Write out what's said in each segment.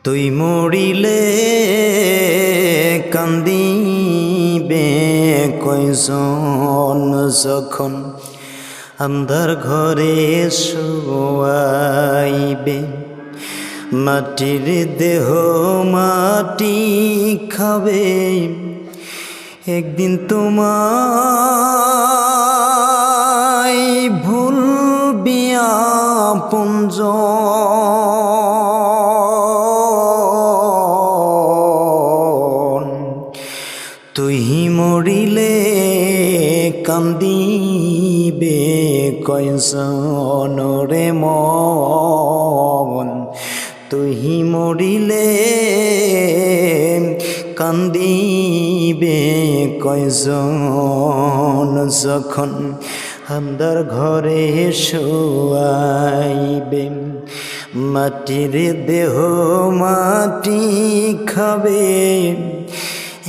তুই মরিলে কান্দিবে কয়জন যখন আন্ধার ঘরে শোয়াইবে। মাটির দেহ মাটি খাবে, একদিন তোমায় ভুলবি আপনজন। তুই মরিলে কান্দিবে কয়জন রে মন। তুই মরিলে কান্দিবে কয়জন যখন আন্ধার ঘরে শোয়াইবে। মাটির দেহ মাটি খাবে,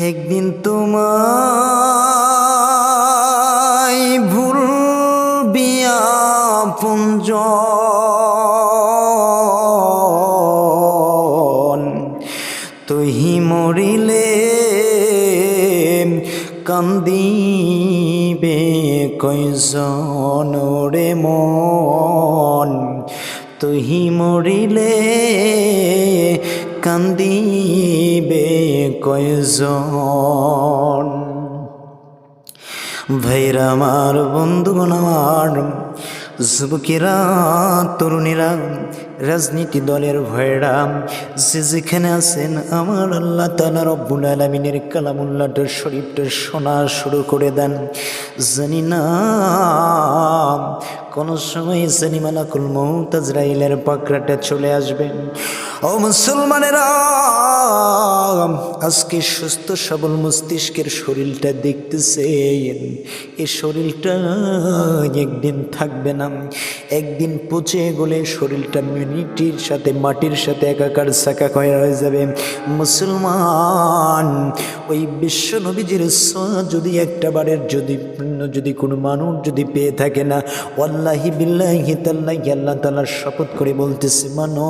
একদিন তোমায় ভুলবি আপনজন। তুই মরিলে কান্দিবে কয়জন রে মন। তুই মরিলে কান্দিবে কয়জন। ভাইরা আমার, বন্ধুগণ আমার, যুবকেরা, তরুণীরা, রাজনীতি দলের ভাইরা, যে যেখানে আছেন, আমার আল্লাহ তাআলা রব্বুল আলামিনের কালামুল্লাহটা শরীফটা শোনা শুরু করে দেন। জানি না কোন সময় জানি মালাকুল মউত আজরাইলের পাকড়াটা চলে আসবে। ও মুসলমানেরা, আজকে সুস্থ সবল মস্তিষ্কের শরীরটা দেখতেছেন, এই শরীরটা একদিন থাকবে না। একদিন পচে গলে শরীরটা মিনিটির সাথে মাটির সাথে একাকার সাকা হয়ে যাবে। মুসলমান, ওই বিশ্ব নবীজির ছোঁয়া যদি একটা বারের যদি কোনো মানুষ যদি পেয়ে থাকে না, ওয়াল্লাহি বিল্লাহি তাল্লাহি, আল্লাহ তাআলার শপথ করে বলতেছে, মানুষ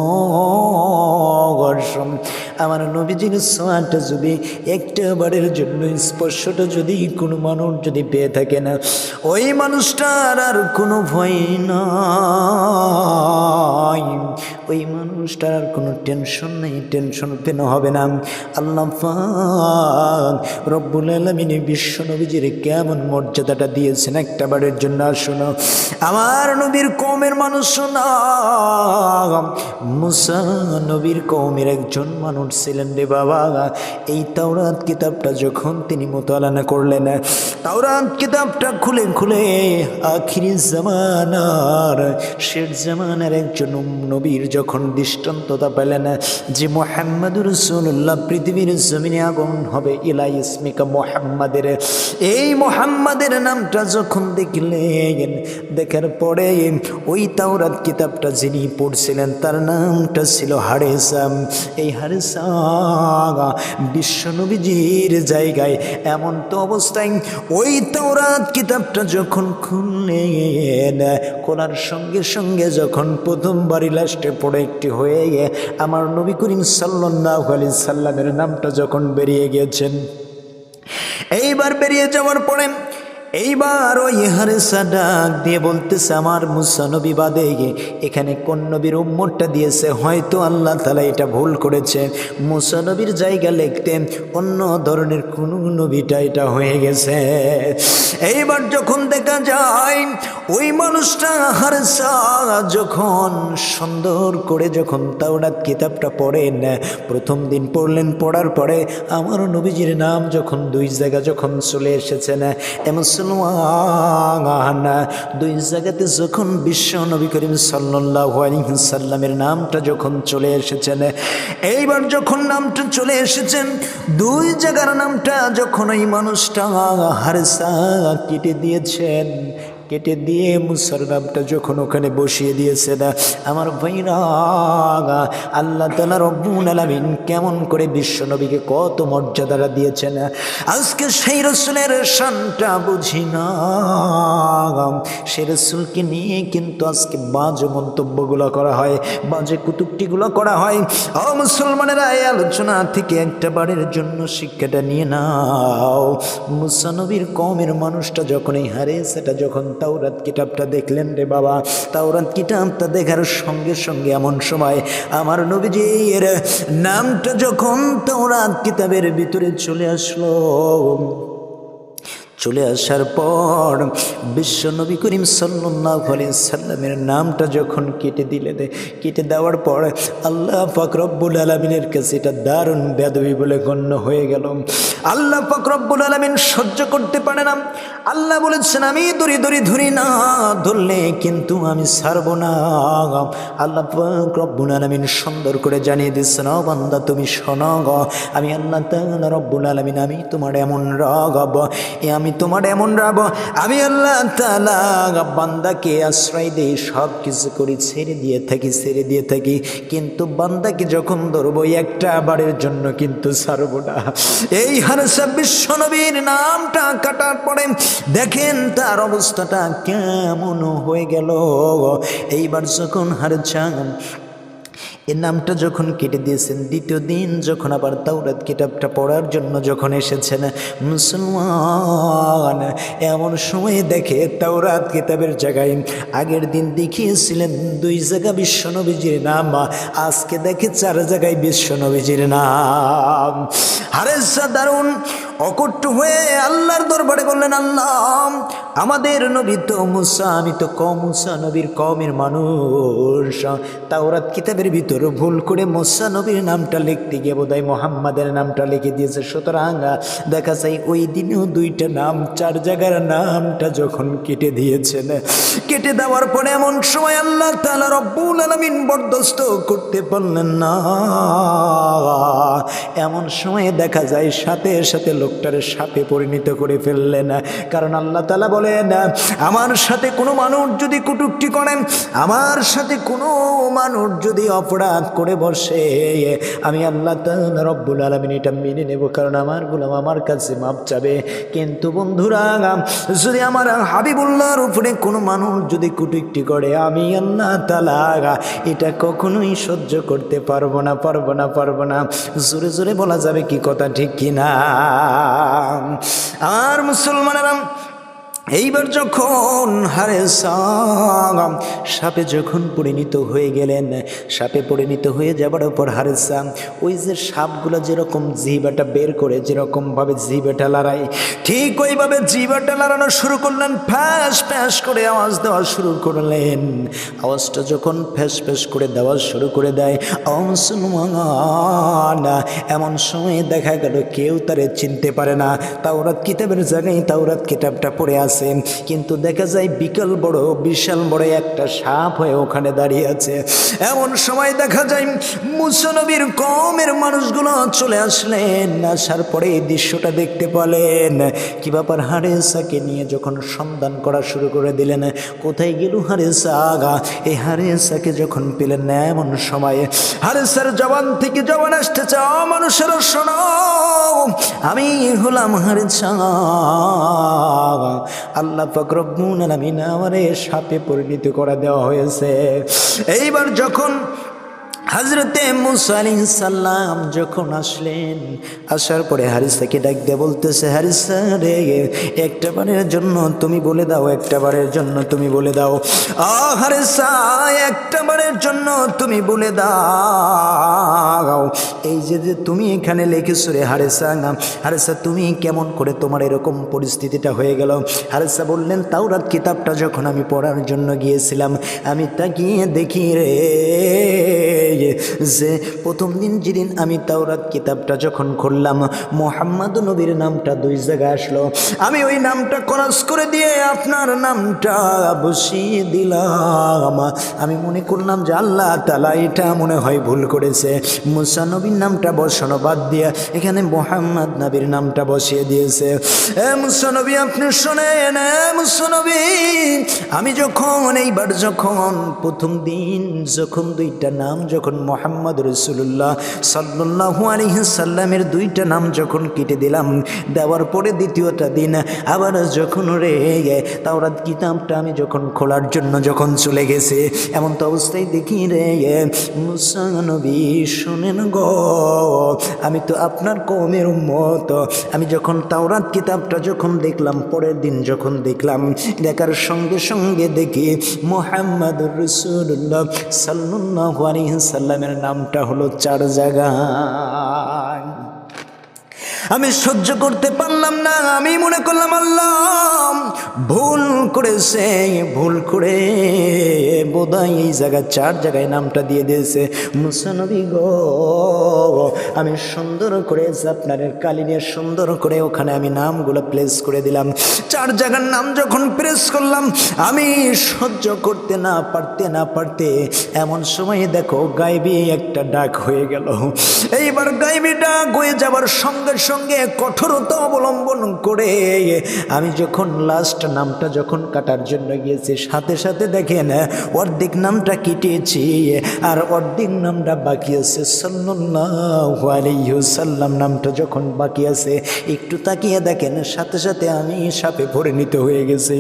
আমার নবীজির ছোঁয়াটা যদি একটা বারের জন্য, স্পর্শটা যদি কোনো মানুষ যদি পেয়ে থাকে না, ওই মানুষটার আর কোনো ভয় নাই, ওই মানুষটার আর কোনো টেনশন নেই, টেনশন পেন হবে না। আল্লাহ পাক রব্বুল আলামিন বিশ্ব নবীজির কেমন মর্যাদাটা দিয়েছেন একটা বারের জন্য। শোনো, আমার নবীর কওমের মানুষ, শোনা, মুসা নবীর কওমের একজন মানুষ ছিলেন রে বাবা। এই তাওরাত কিতাবটা যখন তিনি মোতালানা করলেন, তাওরাত কিতাবটা খুলে খুলে আখিরি জামানার শেষ জামানার একজন নবীর যখন দৃষ্টান্ততা পেলেন যে মুহাম্মাদুর রাসূলুল্লাহ পৃথিবীর জমিনে আগমন হবে, ইলা ইসমিকা মুহাম্মাদের, এই মুহাম্মাদের নামটা যখন দেখলেন, দেখার পরে ওই তাওরাত কিতাবটা যিনি পড়ছিলেন তার নামটা ছিল হারেসা। এই হারেসা বিশ্ব নবীজির জায়গায় এমন তো অবস্থায় ওই তাওরাত কিতাবটা যখন খুললেন, খোলার সঙ্গে সঙ্গে যখন প্রথমবার লাস্টে পড়ে একটি হয়ে আমার নবী করিম সাল্লাল্লাহু আলাইহি সাল্লামের নামটা যখন বেরিয়ে গিয়েছেন, এইবার বেরিয়ে যাওয়ার পরে এইবার ওই হারেসা ডাক দিয়ে বলতেছে, আমার মুসা নবী বাদে এখানে কোন নবীর উম্মতটা দিয়েছে, হয়তো আল্লাহ তাআলা এটা ভুল করেছে, মুসা নবীর জায়গা লিখতে অন্য ধরনের কোন নবীটা এটা হয়ে গেছে। এইবার যখন দেখা যায় ওই মানুষটা হারেসা যখন সুন্দর করে যখন তাওরাত কিতাবটা পড়েন, প্রথম দিন পড়লেন, পড়ার পরে আমার নবীজির নাম যখন দুই জায়গা যখন চলে এসেছেন, মুসলমান দুই জায়গাতে যখন বিশ্ব নবী করিম সাল্লাল্লাহু আলাইহি সাল্লামের নামটা যখন চলে এসেছেন, এইবার যখন নামটা চলে এসেছেন, দুই জায়গার নামটা যখন ওই মানুষটা হারেসা কেটে দিয়েছেন, কেটে দিয়ে মুসার নামটা যখন ওখানে বসিয়ে দিয়েছে না, আমার ভাইরা, আল্লাহ তাআলা রব্বুল আলামিন কেমন করে বিশ্বনবীকে কত মর্যাদা দিয়েছেন। আজকে সেই রাসূলের শানটা বুঝি না, সেই রাসূলকে নিয়ে কিন্তু আজকে বাজে মন্তব্যগুলো করা হয়, বাজে কুতুক্তিগুলো করা হয়। ও মুসলমানেরা, এই আলোচনা থেকে একটা বারের জন্য শিক্ষাটা নিয়ে নাও। মুসা নবীর কওমের মানুষটা যখন এই হারেসাটা যখন তাওরাত কিতাবটা দেখলেন রে বাবা, তাওরাত কিতাবটা দেখার সঙ্গে সঙ্গে এমন সময় আমার নবীজির নামটা যখন তাওরাত কিতাবের ভিতরে চলে আসলো, চলে আসার পর বিশ্ব নবী করিম সাল্লাল্লাহু আলাইহি সাল্লামের নামটা যখন কেটে দিলেন, কেটে দেওয়ার পর আল্লাহ পাক রব্বুল আলামিনের কাছে এটা দারুণ বেদবি বলে গণ্য হয়ে গেল। আল্লাহ পাক রব্বুল আলামিন সহ্য করতে পারে না। আল্লাহ বলেছেন, আমি ধরি না, ধরলে কিন্তু আমি ছাড়ব না। আল্লাহ পাক রব্বুল আলামিন সুন্দর করে জানিয়ে দিচ্ছেন, ও বান্দা তুমি শোনো, আমি আল্লাহ তাআলা রব্বুল আলামিন আমি তোমার এমন রাগাব, আমি তোমার এমন রাব, আমি আল্লাহ তাআলা বান্দাকে আশ্রয় দেই, সব কিছু করি, ছেড়ে দিয়ে থাকি, কিন্তু বান্দাকে যখন ধরবো একটা বারের জন্য কিন্তু ছাড়বো না। এই হারেসা বিশ্ব নবীর নামটা কাটার পরে দেখেন তার অবস্থাটা কেমন হয়ে গেল। এইবার যখন হারেসা এর নামটা যখন কেটে দিয়েছেন, দ্বিতীয় দিন যখন আবার তাওরাত কিতাবটা পড়ার জন্য যখন এসেছেন মুসলমান, এমন সময় দেখে তাওরাত কিতাবের জায়গায় আগের দিন দেখিয়েছিলেন 2 জায়গা বিশ্বনবীজির নাম, আজকে দেখে 4 জায়গায় বিশ্বনবীজির নাম। হারেসা দারুণ অকট্ট হয়ে আল্লাহর দরবারে বললেন, আল্লাহ আমাদের নবী তো মুসা, আমি তো মুসা নবীর কওমের মানুষ, তাওরাত কিতাবের ভিতর ভুল করে মুসা নবীর নামটা লিখতে গিয়ে বোধহয় মুহাম্মাদের নামটা লিখে দিয়েছে। সুতরাং দেখা যায় ওই দিনেও 2টা নাম, 4 জায়গার নামটা যখন কেটে দিয়েছেন, কেটে দেওয়ার পরে এমন সময় আল্লাহ তাআলা রব্বুল আলামিন বরদাস্ত করতে পারলেন না। এমন সময় দেখা যায় সাথে সাথে লোকটার সাপে পরিণত করে ফেললেন। কারণ আল্লাহ তাআলা বলেন, আমার সাথে কোনো মানুষ যদি কটূক্তি করেন, আমার সাথে কোনো মানুষ যদি অপরাধ করে বসে, আমি আল্লাহ তাআলা রব্বুল আলামিন এটা মেনে নেব, কারণ আমার গোলাম আমার কাছে মাপ চাবে। কিন্তু বন্ধুরা, যদি আমার হাবিবুল্লাহর উপরে কোনো মানুষ যদি কটূক্তি করে, আমি আল্লাহ তাআলা এটা কখনোই সহ্য করতে পারবো না। জোরে জোরে বলা যাবে কি কথা, ঠিক কিনা? আর মুসলমানেরা, এইবার যখন হারেসা সাপে যখন পরিণত হয়ে গেলেন, সাপে পরিণত হয়ে যাবার পর হারেসা ওই যে সাপগুলো যেরকম জিহ্বাটা বের করে যেরকমভাবে জিহ্বাটা লড়ায়, ঠিক ওইভাবে জিহ্বাটা লড়ানো শুরু করলেন। ফ্যাস ফ্যাস করে আওয়াজ দেওয়া শুরু করলেন। আওয়াজটা যখন ফ্যাস ফ্যাস করে দেওয়া শুরু করে দেয়, মুসলমান এমন সময় দেখা গেল কেউ তারে চিনতে পারে না। তাওরাত কিতাবের জায়গায় তাওরাত কিতাবটা পড়ে আছে, কিন্তু দেখা যায় বিশাল বড় একটা সাপ হয়ে ওখানে দাঁড়িয়ে আছে। এমন সময় দেখা যায় মুসা নবীর কওমের মানুষগুলো চলে আসলেন। আসার পরে এই দৃশ্যটা দেখতে পেলেন। কি ব্যাপার, হারেসাকে নিয়ে যখন সন্ধান করা শুরু করে দিলেন, কোথায় গেল হারেসা? এই হারেসাকে যখন পেলেন না, এমন সময় হারেসার জবান থেকে জবান আসতেছে, মানুষের শোনো, আমি হলাম হারেসা, আল্লাহ পাক রব্বুল আলামিন আমারে সাপে পরিণত করে দেওয়া হয়েছে। এইবার যখন হযরতে মুসা আলাইহিস সালাম যখন আসলেন, আসার পরে হারিসাকে ডাক দিয়ে বলতেছে, হারিসা রে, একটা বারের জন্য তুমি বলে দাও, একটা বারের জন্য তুমি বলে দাও, হারিসা একটা বারের জন্য তুমি বলে দাও, এই যে তুমি এখানে লিখেছো রে হারিসা, হারিসা তুমি কেমন করে তোমার এরকম পরিস্থিতিটা হয়ে গেল? হারিসা বললেন, তাওরাত কিতাবটা যখন আমি পড়ার জন্য গিয়েছিলাম, আমি তাকিয়ে দেখি রে যে প্রথম দিন যেদিন আমি তাওরাত কিতাবটা যখন খুললাম, মুহাম্মদ নবীর নামটা 2 জায়গায় আসলো। আমি ওই নামটা ক্রস করে দিয়ে আপনার নামটা বসিয়ে দিলাম। আমি মনে করলাম যে আল্লাহ তাআলা এটা মনে হয় ভুল করেছে, মুসা নবীর নামটা বসানো বাদ দিয়ে এখানে মুহাম্মদ নবীর নামটা বসিয়ে দিয়েছে। মুসা নবী আপনি শোনেন, মুসা নবী আমি এইবার যখন প্রথম দিন যখন 2টা নাম যখন মুহাম্মদ রাসূলুল্লাহ সাল্লাল্লাহু আলাইহি সাল্লামের 2টা নাম যখন কেটে দিলাম, দেওয়ার পরে দ্বিতীয়টা দিন আবার যখন তাওরাত কিতাবটা আমি যখন খোলার জন্য যখন চলে গেছে, এমন তো অবস্থায় দেখি মুসা নবী শোনেন গো, আমি তো আপনার কওমের উম্মত। আমি যখন তাওরাত কিতাবটা যখন দেখলাম, পরের দিন যখন দেখলাম, দেখার সঙ্গে সঙ্গে দেখি মুহাম্মদুর রাসূলুল্লাহ সাল্লাল্লাহু আলাইহি সাল্লামের নামটা হলো 4 জায়গায়। আমি সহ্য করতে পারলাম না। আমি মনে করলাম আল্লাহ ভুল করেছে, ভুল করে বোধহয় এই জায়গায় 4 জায়গায় নামটা দিয়ে দিয়েছে। মুসা নবী গো, আমি সুন্দর করে আপনার কালি নিয়ে সুন্দর করে ওখানে আমি নামগুলো প্লেস করে দিলাম। 4 জায়গার নাম যখন প্রেস করলাম, আমি সহ্য করতে না পারতে এমন সময় দেখো গায়েবী একটা ডাক হয়ে গেল। এইবার গায়েবী ডাক হয়ে যাবার সঙ্গে সঙ্গে কঠোরতা অবলম্বন করে আমি যখন লাস্ট নামটা যখন কাটার জন্য গিয়েছি, সাথে সাথে দেখেন অর্ধেক নামটা কেটেছি আর অর্ধেক নামটা বাকি আছে। সাল্লাল্লাহু আলাইহি ওয়াসাল্লাম নামটা যখন বাকি আছে, একটু তাকিয়ে দেখেন সাথে সাথে আমি সাপে পরিণত হয়ে গেছে।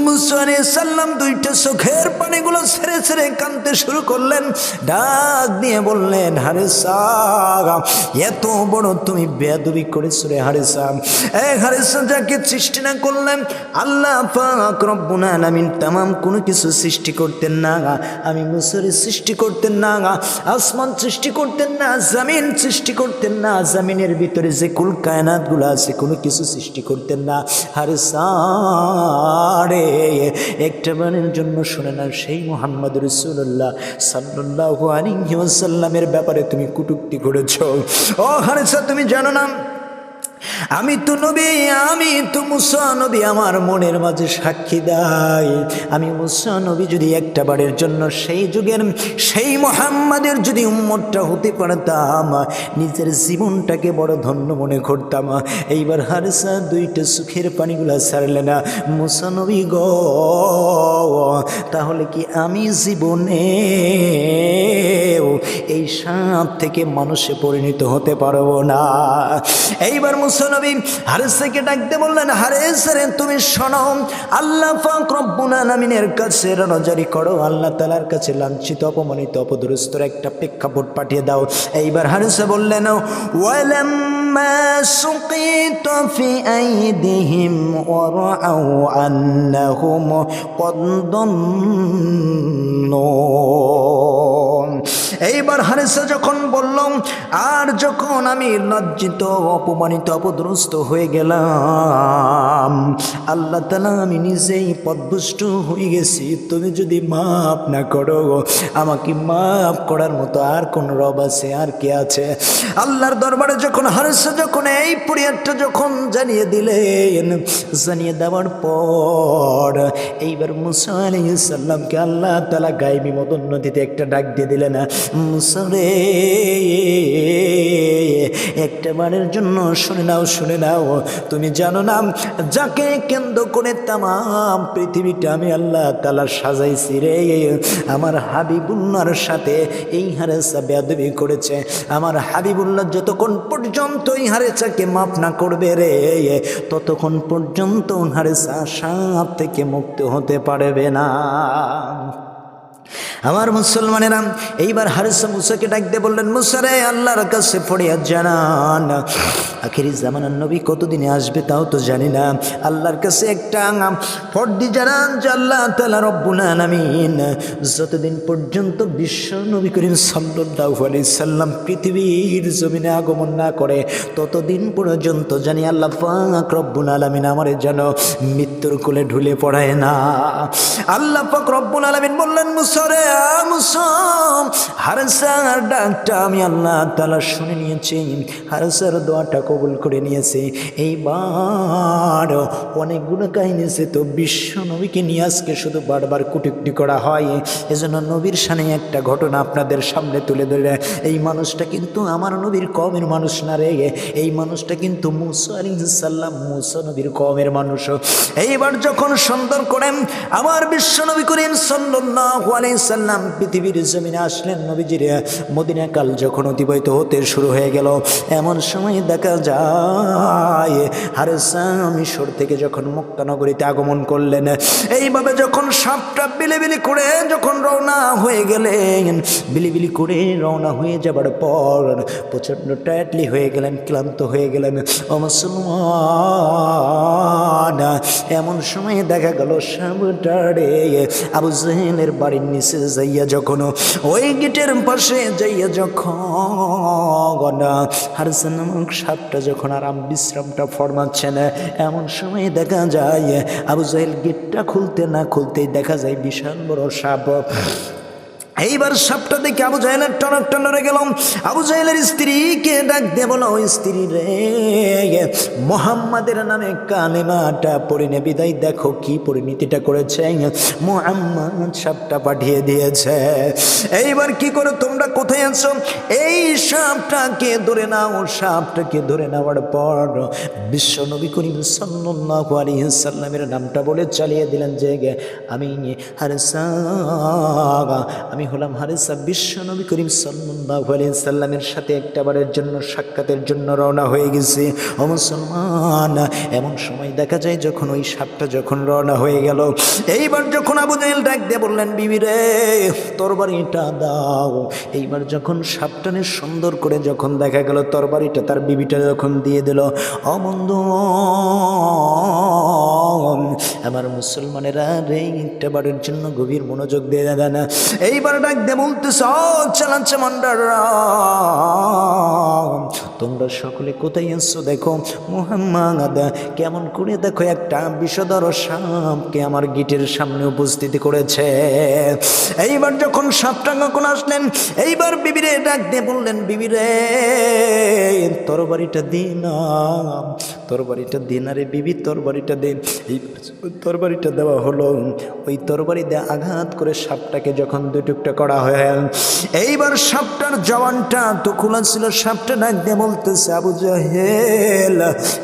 মুসা আলাইহিস সালাম 2টা চোখের পানিগুলো ছেড়ে ছেড়ে কাঁদতে শুরু করলেন, ডাক দিয়ে বললেন, হারেসা এত বড় তুমি বেয়াদবি করেছো রে হারেসা। হারেসা যাকে সৃষ্টি না করলেন আল্লাহ পাক রব্বুল আলামিন তামাম কোনো কিছু সৃষ্টি করতেন না, আমি মুসারে সৃষ্টি করতেন না, আসমান সৃষ্টি করতেন না, জমিন সৃষ্টি করতেন না, জমিনের ভিতরে যে কুল কায়নাতগুলো আছে কোনো কিছু সৃষ্টি করতেন না। হারেসা রে একটা বারের জন্য শুনে না, সেই মুহাম্মদ রাসূলুল্লাহ সাল্লাল্লাহু আলাইহি ওয়াসাল্লামের ব্যাপারে তুমি কটূক্তি করেছো। ও হারেসা তুমি জানো না আমি তো নবী, আমি তো মুসা নবী, আমার মনের মাঝে সাক্ষী দেয়। আমি মুসা নবী যদি একটা বারের জন্য সেই যুগের সেই মুহাম্মাদের যদি উম্মতটা হতে পারতাম, নিজের জীবনটাকে বড় ধন্য মনে করতাম। এইবার হারেসা 2টা সুখের পানিগুলা ছাড়লে না। মুসা নবী গো, তাহলে কি আমি জীবনে এই সাপ থেকে মানুষে পরিণত হতে পারবো না? এইবার মুসা নবী হারেসাকে ডাকতে বললেন, হারেসা রে তুমি শোনো, আল্লাহ পাক রব্বুল আলামিনের কাছে রণজারি করো, আল্লাহ তাআলার কাছে লাঞ্ছিত অপমানিত অপদস্থর একটা প্রেক্ষাপট পাঠিয়ে দাও। এইবার হারেসা বললেন, ওয়ালাম্মা সুকিতা ফি আইদিহিম ওয়া রাআউ আন্নাহুম ক্বাদ দাল্লু। এইবার হারেসা যখন বললাম, আর যখন আমি লজ্জিত অপমানিত অপদস্থ হয়ে গেলাম, আল্লাহ তাআলা আমি নিজেই পথভ্রষ্ট হয়ে গেছি, তুমি যদি মাফ না করো, আমাকে মাফ করার মতো আর কোন রব আছে, আর কে আছে? আল্লাহর দরবারে যখন হারেসা যখন এই পরিয়ারটা যখন জানিয়ে দিলেন, জানিয়ে দেওয়ার পর এইবার মুসা আলাইহিস সালামকে আল্লাহ তাআলা গায়েবী মদোন্নতিতে একটা ডাক দিয়ে দিলেন, মুসা রে একটা বারের জন্য শুনে নাও, তুমি জানো না যাকে কেন্দ্র করে তামাম পৃথিবীটা আমি আল্লাহ তাআলা সাজাইছি রে, আমার হাবিবুল্লাহর সাথে এই হারেসা বেয়াদবি করেছে। আমার হাবিবুল্লাহ যতক্ষণ পর্যন্ত এই হারেসাকে মাফ না করবে রে, ততক্ষণ পর্যন্ত হারেসা সাপ থেকে মুক্ত হতে পারবে না। আমার মুসলমানেরা, এইবার হারেসা মুসাকে ডাকতে বললেন, মুসা রে আল্লাহর কাছে ফরিয়াদ জানান, আখিরি জামানার নবী কতদিনে আসবে তাও তো জানি না, আল্লাহর কাছে একটা ফরদি জানান যে আল্লাহ তাআলা রব্বুল আলামিন যতদিন পর্যন্ত বিশ্ব নবী করিম সাল্লাল্লাহু আলাইহি সাল্লাম পৃথিবীর জমিনে আগমন না করে, ততদিন পর্যন্ত জানি আল্লাহ পাক রব্বুল আলামিন আমারে যেন মৃত্যুর কোলে ঢুলে পড়ায় না। আল্লাহ পাক রব্বুল আলামিন বললেন, মুসা রে মুসলমান হারেসার ডাকটা আমি আল্লাহ তাআলা শুনে নিয়েছি, হারেসার দোয়াটা কবুল করে নিয়েছে। এইবার অনেক গুণাকাহিনী আছে, তো বিশ্ব নবীকে নিয়ে আজকে শুধু বারবার কুটুক্তি করা হয়। এজন্য নবীর শানে একটা ঘটনা আপনাদের সামনে তুলে ধরে। এই মানুষটা কিন্তু আমার নবীর কওমের মানুষ না রে, এই মানুষটা কিন্তু মুসা আলাইহিস সালাম, মুসা নবীর কওমের মানুষ। এইবার যখন সুন্দর করেন আমার বিশ্ব নবী করিম সাল্লাল্লাহু আলাইহি সাল্লাম পৃথিবীর জমিনে আসলেন, নবীজির মদিনা কাল যখন অতিবাহিত হতে শুরু হয়ে গেল, এমন সময় দেখা যায় হারেসা মিশর থেকে যখন মক্কা নগরীতে আগমন করলেন, এইভাবে যখন সাপটা বিলিবিলি করে যখন রওনা হয়ে গেলেন, বিলিবিলি করে রওনা হয়ে যাবার পর প্রচণ্ড টায়ার্ডলি হয়ে গেলেন, ক্লান্ত হয়ে গেলেন। ও মুসলমান, এমন সময় দেখা গেল সাবটারে আবু জেহেলের বাড়ির নিচে যাইয়া যখন ওই গেটের পাশে যাইয়া যখন হারসা নামক সাপটা যখন আরাম বিশ্রামটা ফরমাচ্ছেন, এমন সময় দেখা যায় আবু জেহেল গেটটা খুলতে না খুলতেই দেখা যায় বিশাল বড় সাপ। এইবার সাপটা দেখে আবু জাহেলের টানা নড়ে গেল। আবু জাহেলের স্ত্রীকে ডাক দিয়ে বলো, ওই স্ত্রী রে, মুহাম্মাদের নামে কালেমাটা পড়ে নে, বিদায় দেখো কি পরিণতিটা করেছে। মুহাম্মদ সাপটা পাঠিয়ে দিয়েছে। এইবার কি করে, তোমরা কোথায় আছো? এই সাপটাকে ধরে নাও। সাপটাকে ধরে নেওয়ার পর বিশ্ব নবী করিম সাল্লাল্লাহু আলাইহি সাল্লামের নামটা বলে চালিয়ে দিলেন যে আমি হারেসা, আমি হলাম হারেসা। বিশ্ব নবী করিম সাল্লাল্লাহু আলাইহি সাল্লামের সাথে একটাবারের জন্য সাক্ষাতের জন্য রওনা হয়ে গেছে। ও মুসলমান, এমন সময় দেখা যায় যখন ওই সাপটা যখন রওনা হয়ে গেল, এইবার যখন আবু জাহেল ডাক দিয়ে বললেন, বিবি রে তরবারিটা দাও। এইবার যখন সাপটানে সুন্দর করে যখন দেখা গেল তরবারিটা তার বিবিটা যখন দিয়ে দিল, অবন্ধু আমার মুসলমানেরা রে একটাবারের জন্য গভীর মনোযোগ দিয়ে দেয় না। এইবার ডাক দিয়ে বলতেছ, চালাচ্ছে মান্ডাররা, তোমরা সকলে কোথায় এসছো? দেখো মুহাম্মদ কেমন করে দেখো একটা বিষধর সাপকে আমার গেটের সামনে উপস্থিতি করেছে। এইবার যখন সাপটা কখন আসলেন, এইবার বিবিরে ডাক দিয়ে বললেন, বিবিরে তরবারিটা দিন, তরবারিটা দিন। আরে বিবি তরবারিটা দিন। এই তরবারিটা দেওয়া হলো, ওই তরবারি দিয়ে আঘাত করে সাপটাকে যখন দুই টুকটা করা হয়, এইবার সাপটার জবানটা তো খোলা ছিল। সাপটা ডাক দিয়ে বলতেছে, আবু জাহেল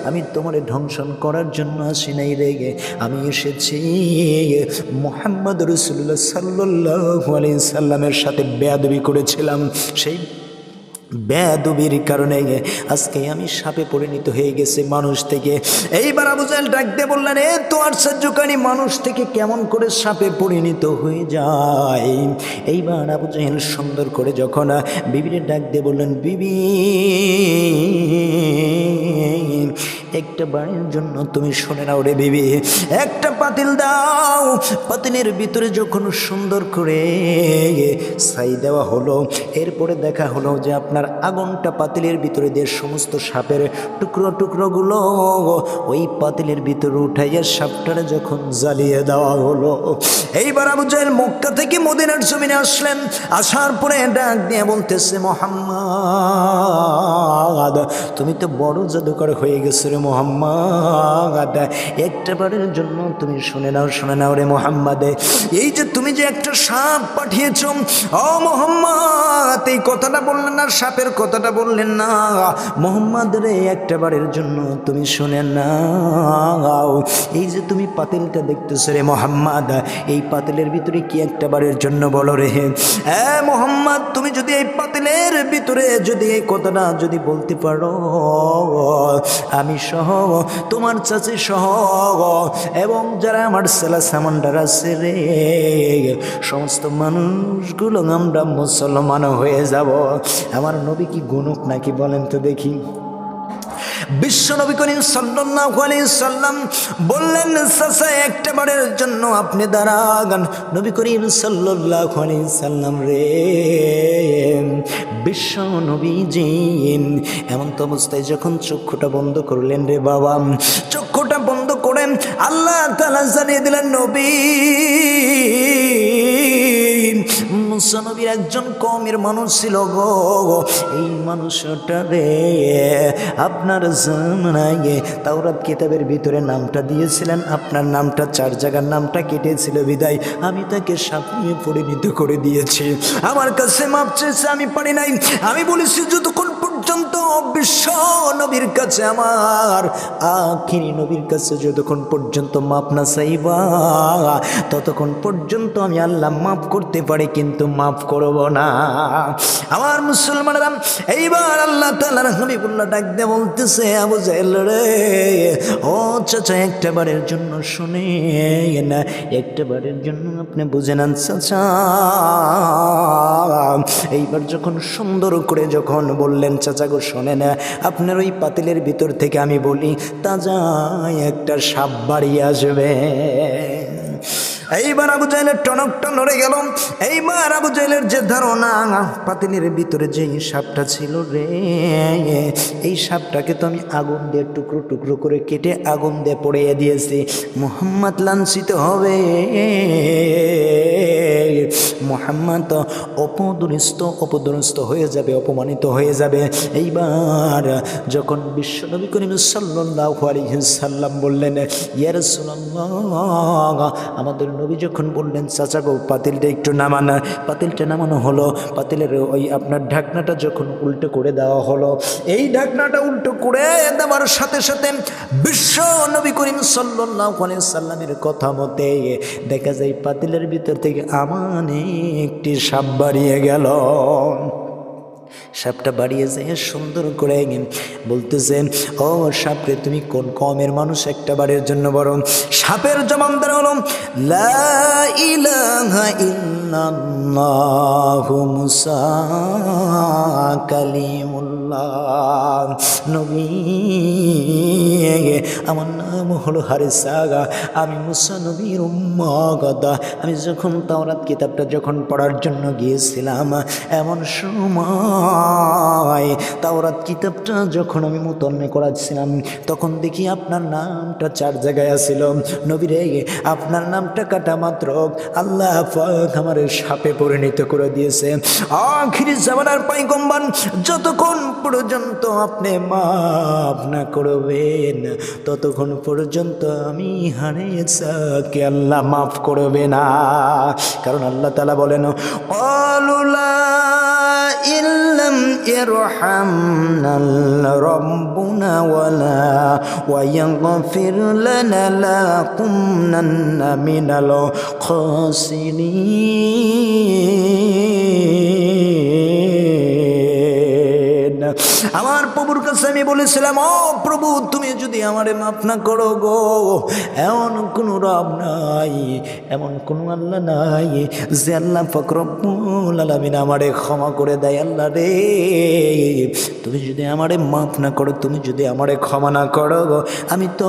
আমি তোমারে ধ্বংসন করার জন্য আসি নাই রেগে, আমি এসেছি মুহাম্মদ রাসূলুল্লাহ সাল্লাল্লাহু আলাইহি সাল্লামের সাথে বেয়াদবি করেছিলাম, সেই বেয়াদবির কারণে আজকে আমি সাপে পরিণত হয়ে গেছে মানুষ থেকে। এইবার আবু জাহেল ডাক দিয়ে বললেন, এ তো আশ্চর্যকারী, মানুষ থেকে কেমন করে সাপে পরিণত হয়ে যায়। এইবার আবু জাহেল সুন্দর করে যখন বিবিরে ডাক দিয়ে বললেন, বিবি একটা বাড়ির জন্য তুমি শুনে নাও রে বিবি, একটা পাতিল দাও। পাতিলের ভিতরে যখন সুন্দর করে ছাই দেওয়া হলো, এরপরে দেখা হলো যে আপনার আগুনটা পাতিলের ভিতরে দিয়ে সমস্ত সাপের টুকরোগুলো ওই পাতিলের ভিতরে উঠাইয়া সাপটারে যখন জ্বালিয়ে দেওয়া হলো। এইবার আবু জাহেল মক্কা থেকে মদিনার জমিনে আসলেন। আসার পরে ডাক দিয়ে বলতেছে, মুহাম্মদ তুমি তো বড় জাদুকর হয়ে গেছো রে মুহাম্মদ, একটা বারের জন্য তুমি শুনে নাও রে মুহাম্মদ, এই যে তুমি যে একটা সাপ পাঠিয়েছ, ও মুহাম্মদ এই কথাটা বললেন না, সাপের কথাটা বললেন না মুহাম্মদ রে, একটা বারের জন্য তুমি শুনে নাও। এই যে তুমি পাতিলটা দেখতেছো রে মুহাম্মদ, এই পাতিলের ভিতরে কি একটা বারের জন্য বলো রে, হ্যাঁ মুহাম্মদ তুমি যদি এই পাতিলের ভিতরে যদি এই কথাটা যদি বলতে পারো, আমি সহ তোমার চাচি সহ এবং যারা আমার সেলা সামান্ডার আছে রে, সমস্ত মানুষগুলো আমরা মুসলমান হয়ে যাব। আমার নবী কি গুণক নাকি বলেন তো দেখি। বিশ্ব নবী করিম সাল্লাল্লাহু আলাইহি সাল্লাম বললেন, চাচা একটা বারের জন্য আপনি দাঁড়ান। নবী করিম সাল্লাল্লাহু আলাইহি সাল্লাম রে, বিশ্ব নবীজি এমন তো অবস্থায় যখন চক্ষুটা বন্ধ করলেন রে বাবা, চক্ষুটা বন্ধ করেন আল্লাহ তাআলা জানিয়ে দিলেন, নবী মুসা নবীর একজন কওমের মানুষ ছিল গো, এই মানুষটা রে আপনার জামানায় তাওরাত কিতাবের ভিতরে নামটা দিয়েছিলেন, আপনার নামটা 4 জায়গার নামটা কেটেছিল বিদায় আমি তাকে সাপিয়ে পরিণত করে দিয়েছি। আমার কাছে মাপ চেয়েছে, আমি পারি নাই। আমি বলেছি যতক্ষণ পর্যন্ত বিশ্ব নবীর কাছে, আমার আখিরি নবীর কাছে যতক্ষণ পর্যন্ত মাপ না চাইবা ততক্ষণ পর্যন্ত আমি আল্লাহ মাফ করতে পারি, কিন্তু মাফ করব না। আমার মুসলমানেরা, এইবার আল্লাহ তাআলার হাবিবুল্লাহ ডাক দিয়ে বলতেছে, আবু জাহেল রে, ও চাচা একটা বারের জন্য শুনে না, একটা বারের জন্য আপনি বুঝে নেন চাচা। এইবার যখন সুন্দর করে যখন বললেন, চাচা গো শোনেন, আপনার ওই পাতিলের ভিতর থেকে আমি বলি তাজা একটা সাপ বাড়িয়ে আসবে। এইবার আবু জাহেলের টনকটা নড়ে গেল। এইবার আবু জাহেলের যে ধারণা, পাতিলের ভিতরে যে সাপটা ছিল রে, এই সাপটাকে তো আমি আগুন দিয়ে টুকরো টুকরো করে কেটে আগুন দিয়ে পড়িয়ে দিয়েছি। মুহাম্মদ লাঞ্ছিত হবে, মুহাম্মদ অপদস্থ হয়ে যাবে, অপমানিত হয়ে যাবে। এইবার যখন বিশ্বনবী করিম সাল্লাল্লাহু আলাইহি সাল্লাম বললেন, ইয়া রাসূলুল্লাহ, আমাদের নবী যখন বললেন চাচা গো পাতিলটা একটু নামান, পাতিলটা নামানো হলো। পাতিলের ওই আপনার ঢাকনাটা যখন উল্টো করে দেওয়া হলো, এই ঢাকনাটা উল্টো করে দেওয়ার সাথে সাথে বিশ্ব নবী করিম সাল্লাল্লাহু আলাইহি সাল্লামের কথা মতে দেখা যায় পাতিলের ভিতর থেকে আমান একটি সাপ বাড়িয়ে গেল। সাপটা বাড়িয়ে যায় সুন্দর করে বলতেছে, ও সাপরে তুমি কোন কওমের মানুষ একটা বারের জন্য বড়? সাপের জবাব দেওয়া হলো, লা ইলাহা ইল্লাল্লাহু মুসা কালিমুল্লাহ। নবী আমার নাম হলো হারিসা, আমি মুসা নবীর উম্মত। আমি যখন তাওরাত কিতাবটা যখন পড়ার জন্য গিয়েছিলাম, এমন সময় তাওরাত কিতাবটা যখন আমি মুতন্নে করাচ্ছিলাম, তখন দেখি আপনার নামটা 4 জায়গায় আছিল। নবী রে, আপনার নামটা কাটা মাত্র আল্লাহ পাক আমার সাপে পরিণত করে দিয়েছে। আখিরি জামানার পয়গম্বর, যতক্ষণ পর্যন্ত আপনি মাফ না করবেন ততক্ষণ পর্যন্ত আমি হারিসাকে আল্লাহ মাফ করবে না। কারণ আল্লাহ তাআলা বলেন, ক্বালুলা ইল্লাম ইরহামনাল রাব্বুনা ওয়ালা ওয়া ইয়াগফির লানা লাকুন্নান্না মিনাল খাসিরিন। আমার প্রভুর কাছে আমি বলেছিলাম, ও প্রভু, তুমি যদি আমারে মাফ না করো গো, এমন কোনো রব নাই, এমন কোনো আল্লাহ নাই যে আল্লাহ পাক রব্বুল আলামিন আমারে ক্ষমা করে দেয়। আল্লাহ রে, তুমি যদি আমারে মাফ না করো, তুমি যদি আমারে ক্ষমা না করো গো, আমি তো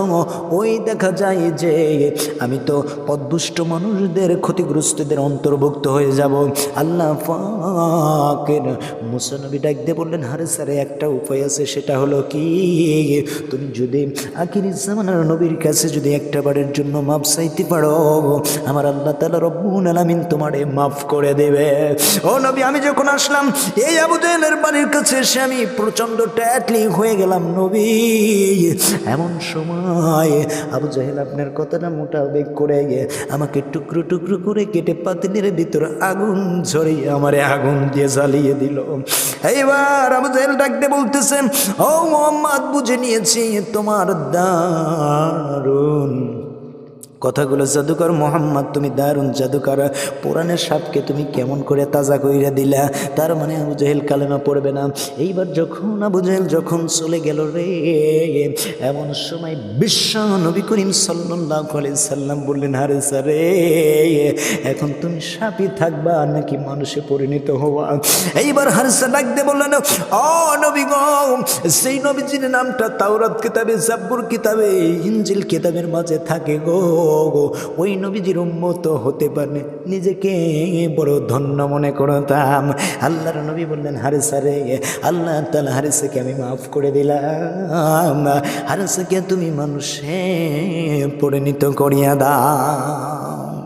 ওই দেখা যায় যে আমি তো পদদুষ্ট মানুষদের, ক্ষতিগ্রস্তদের অন্তর্ভুক্ত হয়ে যাব। আল্লাহ পাকের মুসা নবী ডাক দিয়ে বললেন, হারে স্যারে একটা উপায় আছে, সেটা হলো কি, তুমি যদি আখিরি জামানার নবীর কাছে যদি একটা বারের জন্য মাফ চাইতে পারো, আমার আল্লাহ তাআলা রব্বুল আলামিন তোমারে মাফ করে দেবে। ও নবী, আমি যখন আসলাম এই আবু জাহেলের বাড়ির কাছে এসে আমি প্রচণ্ড ট্যাটলি হয়ে গেলাম নবী। এমন সময় আবু জাহেল আপনার কথাটা মোটাবেক করে আমাকে টুকরো টুকরো করে কেটে পাতিলের ভিতর আগুন ঝরিয়ে আমারে আগুন দিয়ে জ্বালিয়ে দিল। এইবার আবু জাহেল ডাকতে বলতেছেন, ও মুহাম্মদ, বুঝে নিয়েছি তোমার দারুণ কথাগুলো জাদুকর মোহাম্মদ, তুমি দারুণ জাদুকর। পুরাণের সাপকে তুমি কেমন করে তাজা কইরা দিলা? তার মানে আবু জাহেল কালেমা পড়বে না। এইবার যখন আবু জাহেল যখন চলে গেল রে, এমন সময় বিশ্ব নবী করিম সাল্লাল্লাহু আলাইহি সাল্লাম বললেন, হারিসা রে, এখন তুমি সাপই থাকবা নাকি মানুষে পরিণত হওয়া? এইবার হারিসা ডাক দিয়ে বললেন, ও নবী গো, সেই নবীজির নামটা তাওরাত কিতাবে, জাবুর কিতাবে, ইনজিল কিতাবের মাঝে থাকে গো, ওই নবীজির উম্মত হতে পারে নিজেকে বড় ধন্য মনে করতাম। আল্লাহর নবী বললেন, হারিসা রে, আল্লাহ তাআলা হারিসাকে আমি মাফ করে দিলাম, হারিসাকে তুমি মানুষে পরিণত করিয়া দাও।